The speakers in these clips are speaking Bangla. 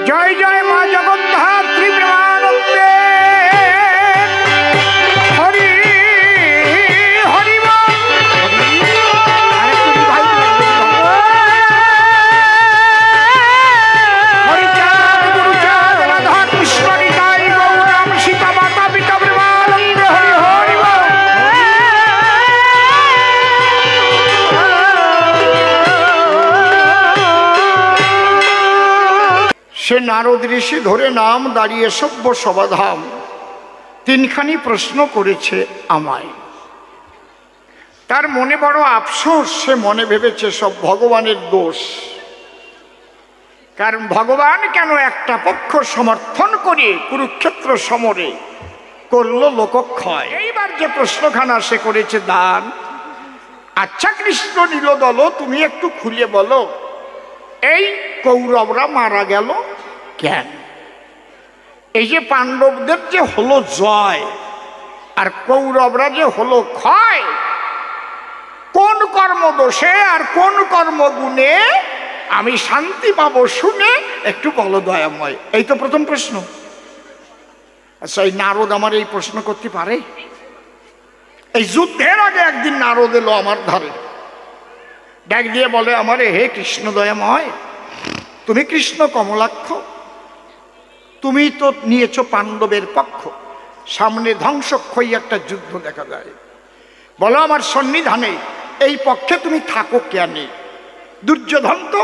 জয় জয় মা জগদ্ধাত্রী প্রেমানন্দে হরি হরি বল। হরিচাঁদ গুরুচাঁদ রাধা কৃষ্ণ নিতাই গৌরাম সীতা মাতা পিতা প্রেমানন্দে হরি হরি বল। সে নারদ ঋষি ধরে নাম দাঁড়িয়ে সভ্য সবাধাম তিনখানি প্রশ্ন করেছে আমায়। তার মনে বড় আফসোস, সে মনে ভেবেছে সব ভগবানের দোষ। কারণ ভগবান কেন একটা পক্ষ সমর্থন করে কুরুক্ষেত্র সমরে করলো লোকক্ষয়। এইবার যে প্রশ্নখানা সে করেছে দান, আচ্ছা কৃষ্ণ নীলদল তুমি একটু খুলে বলো এই কৌরবরা মারা গেল কেন? এই যে পাণ্ডবদের যে হলো জয় আর কৌরবরা যে হলো ক্ষয়, কোন কর্মদোষে আর কোন কর্মগুণে আমি শান্তি পাবো শুনে একটু বলো দয়াময়। এই তো প্রথম প্রশ্ন। আচ্ছা, এই নারদ আমার এই প্রশ্ন করতে পারে? এই যুদ্ধের আগে একদিন নারদ এলো আমার ধারে, ডাক দিয়ে বলে আমারে, হে কৃষ্ণ দয়াময়, তুমি কৃষ্ণ কমলাক্ষ, তুমি তো নিয়েছ পাণ্ডবের পক্ষ, সামনে ধ্বংসক্ষয়ী একটা যুদ্ধ দেখা যায়, বলো আমার সন্নিধানে এই পক্ষে তুমি থাকো কেন? দুর্যোধন তো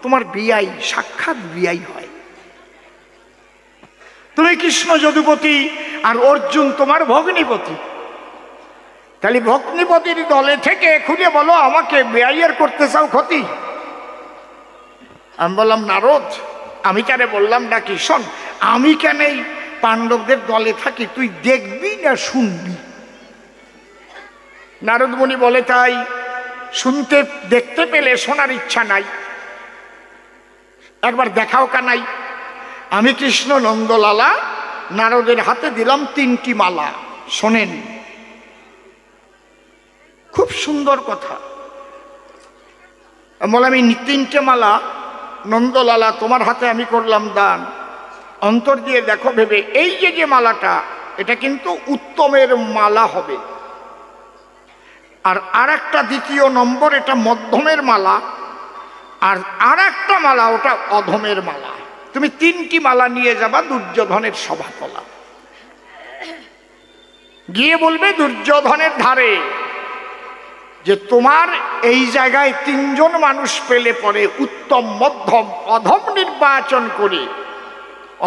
তোমার বিয়াই, সাক্ষাৎ বিয়াই হয়। তুমি কৃষ্ণ যদুপতি আর অর্জুন তোমার ভগ্নিপতি, তাহলে ভগ্নিপতির দলে থেকে খুলে বলো আমাকে বেআইয়ের করতে চাও ক্ষতি? আমি বললাম নারদ, আমি কেন বললাম নাকি, শোন আমি কেন এই পাণ্ডবদের দলে থাকি তুই দেখবি না শুনবি? নারদ মুনি বলে তাই, শুনতে দেখতে পেলে শোনার ইচ্ছা নাই, একবার দেখাও কানাই। আমি কৃষ্ণ নন্দলালা নারদের হাতে দিলাম 3টি মালা, শোনেন খুব সুন্দর কথা। বলে আমি 3টে মালা নন্দলালা তোমার হাতে আমি করলাম দান, অন্তর দিয়ে দেখো ভেবে এই যে মালাটা এটা কিন্তু উত্তমের মালা হবে, আর একটা দ্বিতীয় নম্বর এটা মধ্যমের মালা, আর একটা মালা ওটা অধমের মালা। তুমি 3টি মালা নিয়ে যাবা দুর্যোধনের সভাতলা, গিয়ে বলবে দুর্যোধনের ধারে যে তোমার এই জায়গায় 3জন মানুষ পেলে পরে উত্তম মধ্যম অধম নির্বাচন করে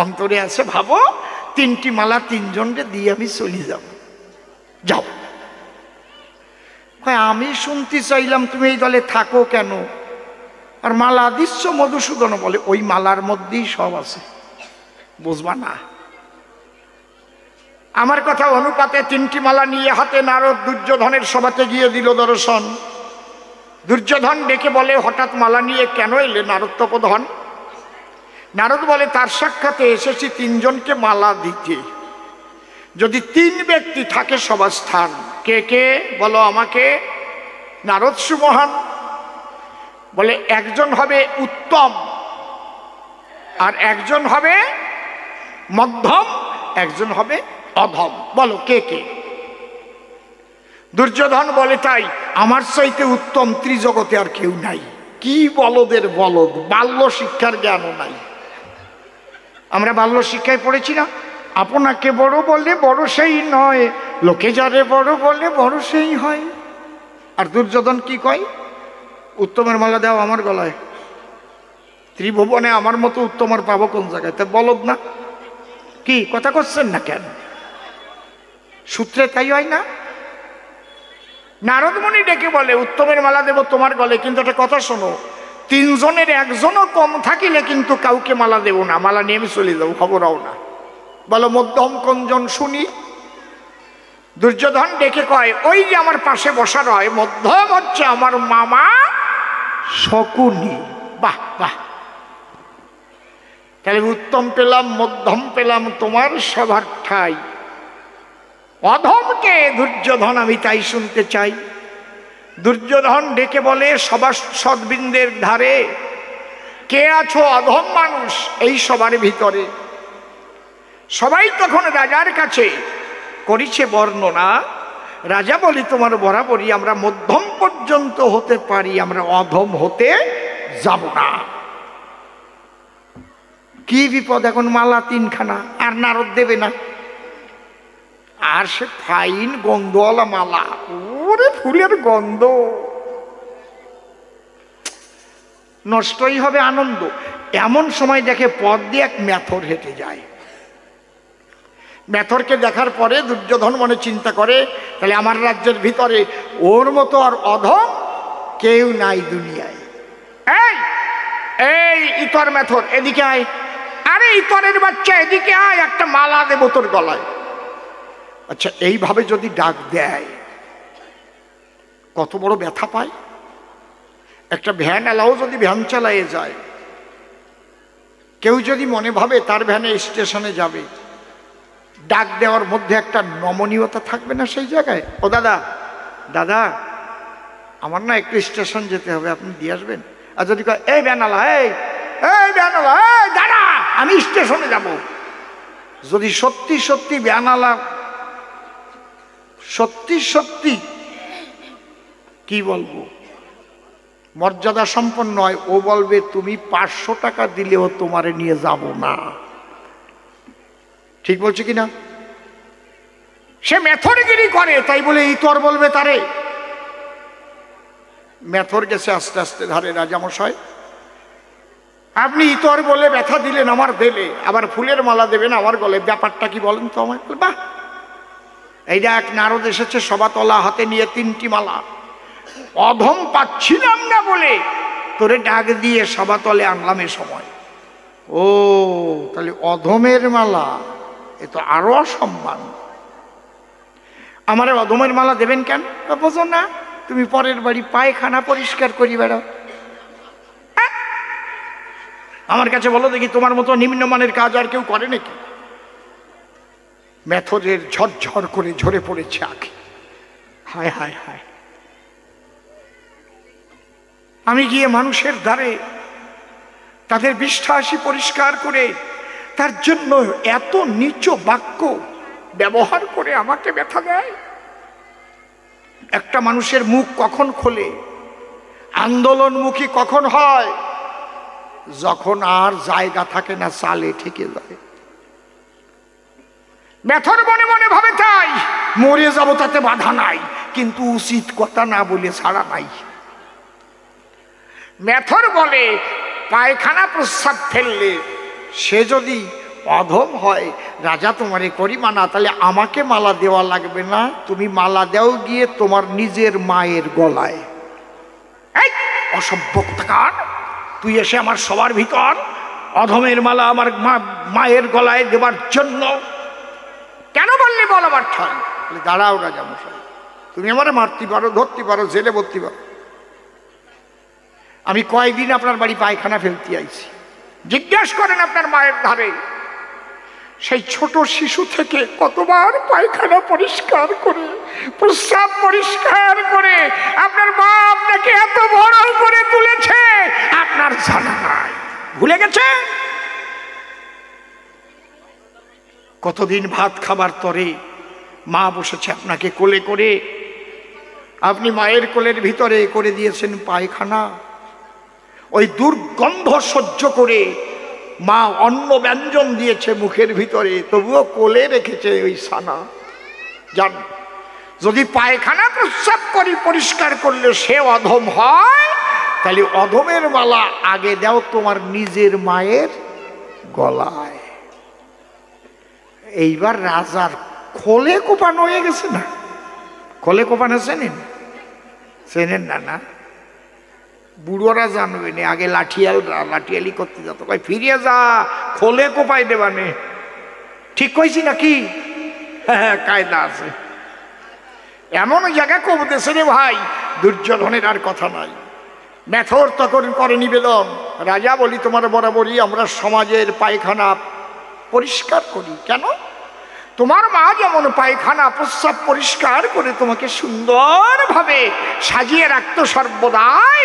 অন্তরে আছে ভাবো 3টি মালা 3জনকে দিয়ে আমি চলে যাব, যাও। আমি শুনতে চাইলাম তুমি এই দলে থাকো কেন, আর মালা দিচ্ছ? মধুসূদন বলে ওই মালার মধ্যেই সব আছে, বুঝবা না। আমার কথা অনুপাতে 3টি মালা নিয়ে হাতে নারদ দুর্যোধনের সভাতে গিয়ে দিল দর্শন। দুর্যোধন ডেকে বলে হঠাৎ মালা নিয়ে কেন এলে নারদ তপোধন? নারদ বলে তার সাক্ষাতে এসেছি 3জনকে মালা দিতে, যদি 3 ব্যক্তি থাকে সভাস্থান, কে কে বলো আমাকে? নারদ সুমহান বলে একজন হবে উত্তম, আর একজন হবে মধ্যম, একজন হবে অধম, বলো কে কে? দুর্যোধন বলে তাই, আমার চাইতে উত্তম ত্রিজগতে আর কেউ নাই। কি বলদের বলদ, বাল্য শিক্ষার জ্ঞানও নাই। আমরা বাল্য শিক্ষায় পড়েছি না, আপনাকে বড় বলে বড় সেই নয়, লোকে যারে বড় বলে বড় সেই হয়। আর দুর্যোধন কি কয়? উত্তমের মালা দাও আমার গলায়, ত্রিভুবনে আমার মতো উত্তম আর পাবো কোন জায়গায়? তা বলদ না, কি কথা করছেন না কেন? সূত্রে তাই হয় না? নারদমণি ডেকে বলে উত্তমের মালা দেব তোমার গলে, কিন্তু একটা কথা শোনো, 3জনের একজনও কম থাকিলে কিন্তু কাউকে মালা দেব না, মালা নিয়ে আমি চলে যাবো, খবরও না। বলো মধ্যম কোনজন শুনি? দুর্যোধন ডেকে কয় ওই যে আমার পাশে বসা রয়, মধ্যম হচ্ছে আমার মামা শকুনি। বাহ বাহ, তাহলে উত্তম পেলাম, মধ্যম পেলাম তোমার সভার ঠাই, অধমকে দুর্যোধন আমি তাই শুনতে চাই। দুর্যোধন ডেকে বলে সভাসদবৃন্দের ধারে, কে আছো অধম মানুষ এই সবার ভিতরে? সবাই তখন রাজার কাছে করিছে বর্ণনা। রাজা বলি, তোমার বরাবরই আমরা মধ্যম পর্যন্ত হতে পারি, আমরা অধম হতে যাব না। কি বিপদ, এখন মালা 3খানা, আর নারদ দেবে না। আর সে ফাইন গন্ধওয়ালা মালা, ওরে ফুলের গন্ধ, নষ্টই হবে আনন্দ। এমন সময় দেখে পথ দিয়ে এক মেথর হেঁটে যায়। মেথরকে দেখার পরে দুর্যোধন মনে চিন্তা করে, তাহলে আমার রাজ্যের ভিতরে ওর মতো আর অধম কেউ নাই দুনিয়ায়। এই এই ইতর মেথর, এদিকে আয়। আরে ইতরের বাচ্চা, এদিকে আয়, একটা মালা দেবো তোর গলায়। আচ্ছা, এইভাবে যদি ডাক দেয় কত বড় ব্যথা পায়। একটা ভ্যান এলাও যদি ভ্যান চালায়ে যায়, কেউ যদি মনে ভাবে তার ভ্যানে স্টেশনে যাবে, ডাক দেওয়ার মধ্যে একটা নমনীয়তা থাকবে না সেই জায়গায়? ও দাদা, দাদা আমার না একটু স্টেশন যেতে হবে, আপনি দিয়ে আসবেন। আর যদি কয়, এই ভ্যানালা, এই ভ্যানালা, এই দাদা আমি স্টেশনে যাব, যদি সত্যি সত্যি ভ্যানালা সত্যি সত্যি কি বলবো মর্যাদা সম্পন্ন হয়, ও বলবে তুমি 500 টাকা দিলেও তোমারে নিয়ে যাব না। ঠিক বলছে কিনা? সে মেথরগিরি করে, তাই বলে ইতর বলবে তারে? মেথর গেছে আস্তে আস্তে ধারে, রাজামশাই আপনি ইতর বলে ব্যথা দিলেন আমার দেলে, আবার ফুলের মালা দেবেন আমার গলে, ব্যাপারটা কি বলেন তো আমার? বাহ, এইটা এক নারদ এসেছে সভাতলা, হাতে নিয়ে 3টি মালা। অধম পাচ্ছিলাম না বলে তোরে ডাক দিয়ে সভাতলে আনলাম এ সময়। ও তাহলে অধমের মালা, এ তো আরো অসম্মান। আমার অধমের মালা দেবেন কেন? বোঝো না, তুমি পরের বাড়ি পায়খানা পরিষ্কার করি বেড়াও, আমার কাছে বলো দেখি তোমার মতো নিম্নমানের কাজ আর কেউ করে নাকি? মেথরের ঝরঝর করে ঝরে পড়েছে আঁখি। হায় হায় হায়, আমি গিয়ে মানুষের দ্বারে তাদের বিশ্বাসী পরিষ্কার করে তার জন্য এত নীচ বাক্য ব্যবহার করে আমাকে ব্যথা দেয়? একটা মানুষের মুখ কখন খোলে, আন্দোলনমুখী কখন হয়? যখন আর জায়গা থাকে না, চালে ঠেকে যায়। মেথর মনে মনে ভাবে, তাই মরে যাব তাতে বাধা নাই, কিন্তু উচিত কথা না বলে ছাড়া নাই। মেথর বলে, পায়খানা প্রস্রাব ফেললে সে যদি অধম হয়, রাজা তোমারে করি মানা, তাহলে আমাকে মালা দেওয়া লাগবে না, তুমি মালা দাও গিয়ে তোমার নিজের মায়ের গলায়। এই অসভ্য কোথাকার, তুই এসে আমার সবার ভিতর অধমের মালা আমার মায়ের গলায় দেবার জন্য কেন বললি? বল আমার ঠাই। দাঁড়াও রাজামশাই, তুমি আমারে মারতে পারো, ধরতে পারো, জেলে ভরতে পারো, আমি কয়দিন আপনার বাড়ি পায়খানা ফেলতে আইছি? জিজ্ঞাসা করেন আপনার মায়ের ধারে, সেই ছোট শিশু থেকে কতবার পায়খানা পরিষ্কার করে, প্রস্রাব পরিষ্কার করে আপনার মা আপনাকে এত বড় করে তুলেছে, আপনার জানা নাই? ভুলে গেছে? কতদিন ভাত খাবার তরে মা বসেছে আপনাকে কোলে করে, আপনি মায়ের কোলের ভিতরে করে দিয়েছেন পায়খানা। ওই দুর্গন্ধ সহ্য করে মা অন্ন ব্যঞ্জন দিয়েছে মুখের ভিতরে, তবুও কোলে রেখেছে ওই সানা। জান, যদি পায়খানা প্রস্রাব করি পরিষ্কার করলে সে অধম হয়, তাহলে অধমের মালা আগে দাও তোমার নিজের মায়ের গলায়। এইবার রাজার খোলে কোপানো হয়ে গেছে না? খোলে কোপানো চেনেন? চেনেন না? না, বুড়োরা জানবে না, আগে লাঠিয়ালি করতে যেত, কই ফিরিয়ে যা, খোলে কোপাই দেবানে। ঠিক কইছি নাকি? হ্যাঁ, কায়দা আছে। এমন জায়গা কবতেছে রে ভাই, দুর্যোধনের আর কথা নাই। মেথর তখন করে নিবেদন, রাজা বলি তোমার বরাবরই আমরা সমাজের পায়খানা পরিষ্কার করি। কেন? তোমার মা যেমন পায়খানা প্রস্রাব পরিষ্কার করে তোমাকে সুন্দরভাবে সাজিয়ে রাখতো সর্বদাই,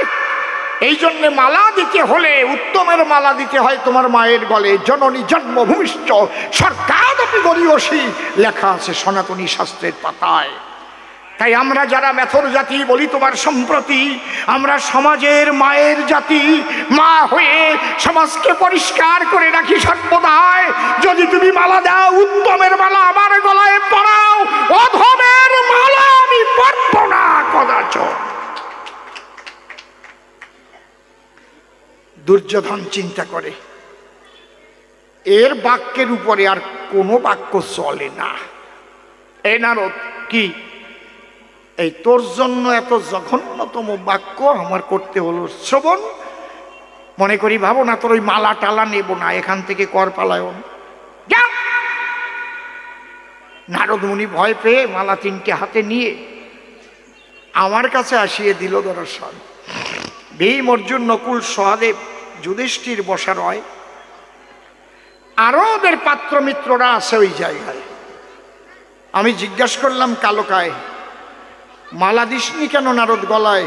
এই জন্য মালা দিতে হলে উত্তমের মালা দিতে হয় তোমার মায়ের গলে। জননী জন্মভূমিষ্ঠ স্বর্গাদপি গরীয়সী লেখা আছে সনাতনী শাস্ত্রের পাতায়। তাই আমরা যারা মেথর জাতি বলি তোমার সম্প্রতি আমরা সমাজের মায়ের জাতি, মা হয়ে সমাজকে পরিষ্কার করে রাখি সর্বদাই। যদি তুমি মালা দাও, উত্তমের মালা আমার গলায় পরাও, অধমের মালা আমি পরব না কদাচন। দুর্যোধন চিন্তা করে এর বাক্যের উপরে আর কোনো বাক্য চলে না। এই নারদ কি এই তোর জন্য এত জঘন্যতম বাক্য আমার করতে হলো শ্রবণ? মনে করি ভাবো না তোর ওই মালা টালা নেব না, এখান থেকে কর পালায়ন। নারদ মুনি ভয় পেয়ে মালা তিনটে হাতে নিয়ে আমার কাছে আসিয়ে দিল দর্শন। ভীম, অর্জুন, নকুল, সহদেব, যুধিষ্ঠির বসা রয়, আরো ওদের পাত্র মিত্ররা আছে ওই জায়গায়। আমি জিজ্ঞাসা করলাম কালোকায়, মালা দিসনি কেন নারদ গলায়?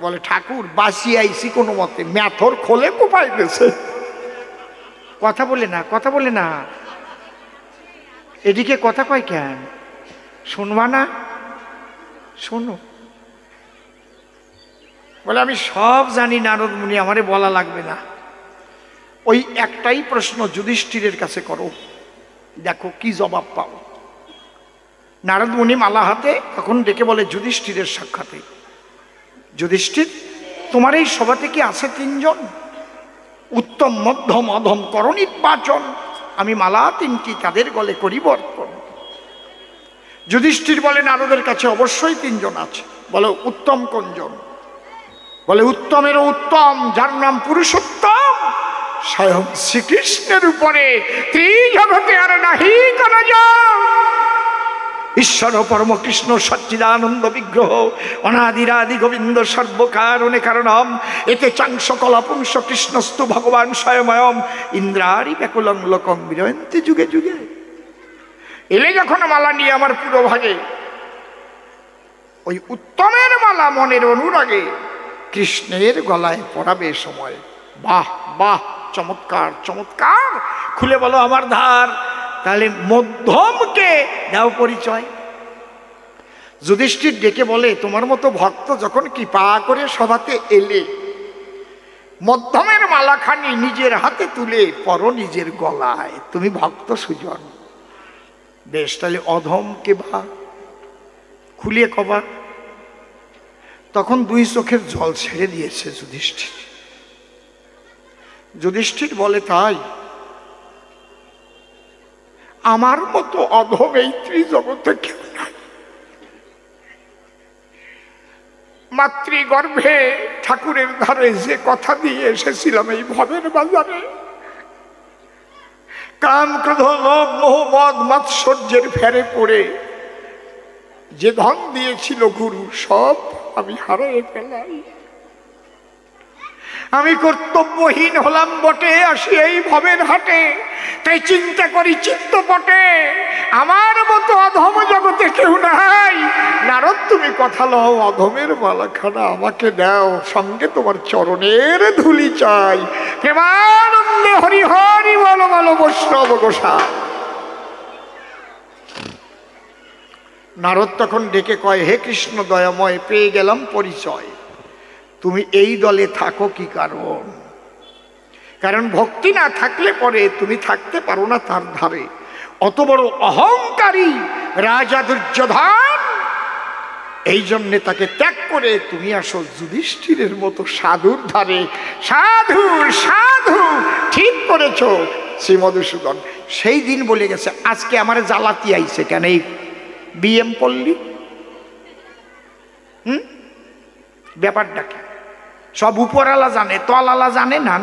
বলে ঠাকুর বাঁচিয়ে আইসি কোনো মতে, ম্যাথর খোলে কোপাই গেছে। কথা বলে না, কথা বলে না, এদিকে কথা কয় কেন? শুনবা না? শোনো। বলে আমি সব জানি নারদ মুনি, আমারে বলা লাগবে না। ওই একটাই প্রশ্ন যুধিষ্ঠিরের কাছে করো, দেখো কি জবাব পাও। নারদ মুনি মালা হাতে তখন ডেকে বলে যুধিষ্ঠিরের সাক্ষাতে, যুধিষ্ঠির তোমার এই সভাতে কি আছে তিনজন? উত্তম, মধ্যম, অধম কর নির্বাচন। আমি মালা তিনটি তাদের গলে পরিবর্তন। যুধিষ্ঠির বলে নারদের কাছে অবশ্যই তিনজন আছে। বলে উত্তম কোনজন? বলে উত্তমেরও উত্তম, যার নাম পুরুষোত্তম, স্বয়ং শ্রীকৃষ্ণের উপরে ত্রিজগতে আর নাহি কোন জন। ঈশ্বর পরম কৃষ্ণ সচ্চিদানন্দ বিগ্রহ, অনাদিরাদি গোবিন্দ সর্বকারণে কারণম, এতে চাংস কলাপুংস কৃষ্ণস্তু ভগবান স্বয়ময়ম, ইন্দ্রারি ব্যাকুলং লোকং বিরয়ন্তি যুগে যুগে। এলে যখন মালা নিয়ে আমার পুরো ভাগে ওই উত্তমের মালা মনের অনুরাগে কৃষ্ণের গলায় পরাবে সময়। বাহ বাহ, চমৎকার চমৎকার। খুলে বলো আমার ধার। তাহলে মধ্যমকে দাও পরিচয়। যুধিষ্ঠির ডেকে বলে তোমার মতো ভক্ত যখন কৃপা করে সভাতে এলে, মধ্যমের মালাখানি নিজের হাতে তুলে পরো নিজের গলায়, তুমি ভক্ত সুজন। বেশ, তাহলে অধমকে বা খুলিয়ে কবা। তখন দুই চোখের জল ছেড়ে দিয়েছে যুধিষ্ঠির। যুধিষ্ঠির বলে তাই? আমার মতো অধম এই ত্রিজগতে কেউ নাই। মাতৃগর্ভে ঠাকুরের ধারে যে কথা দিয়ে এসেছিলাম এই ভবের বাজারে, কাম, ক্রোধ, লোভ, মোহ, মদ, মাৎসর্যের ফেরে পড়ে যে ধন দিয়েছিল গুরু, সব আমি হারিয়ে ফেলাই। আমি কর্তব্যহীন হলাম বটে, আসি এই ভবের হাটে। তাই চিন্তা করি চিত্তপটে, আমার মতো অধম জগতে কেউ নাই। নারদ তুমি কথা লও, অধমের মালাখানা আমাকে দাও, সঙ্গে তোমার চরণের ধুলি চাই। প্রেমানন্দে হরি হরি বল বল বৈষ্ণব গোসাই। নারদ তখন ডেকে কয়, হে কৃষ্ণ দয়াময়, পেয়ে গেলাম পরিচয়। তুমি এই দলে থাকো কি কারণ? কারণ ভক্তি না থাকলে পরে তুমি থাকতে পারো না তার ধারে। অত বড় অহংকারী রাজা দুর্যোধন, এই জন্যে তাকে ত্যাগ করে তুমি আসো যুধিষ্ঠিরের মতো সাধুর ধারে। সাধু সাধু, ঠিক করেছ শ্রী মধুসূদন। সেই দিন বলে গেছে, আজকে আমার জ্বালাতি আইছে কেন এই বিএম পল্লী? ব্যাপারটা কি? সব উপরালা জানে, তলালা জানে না।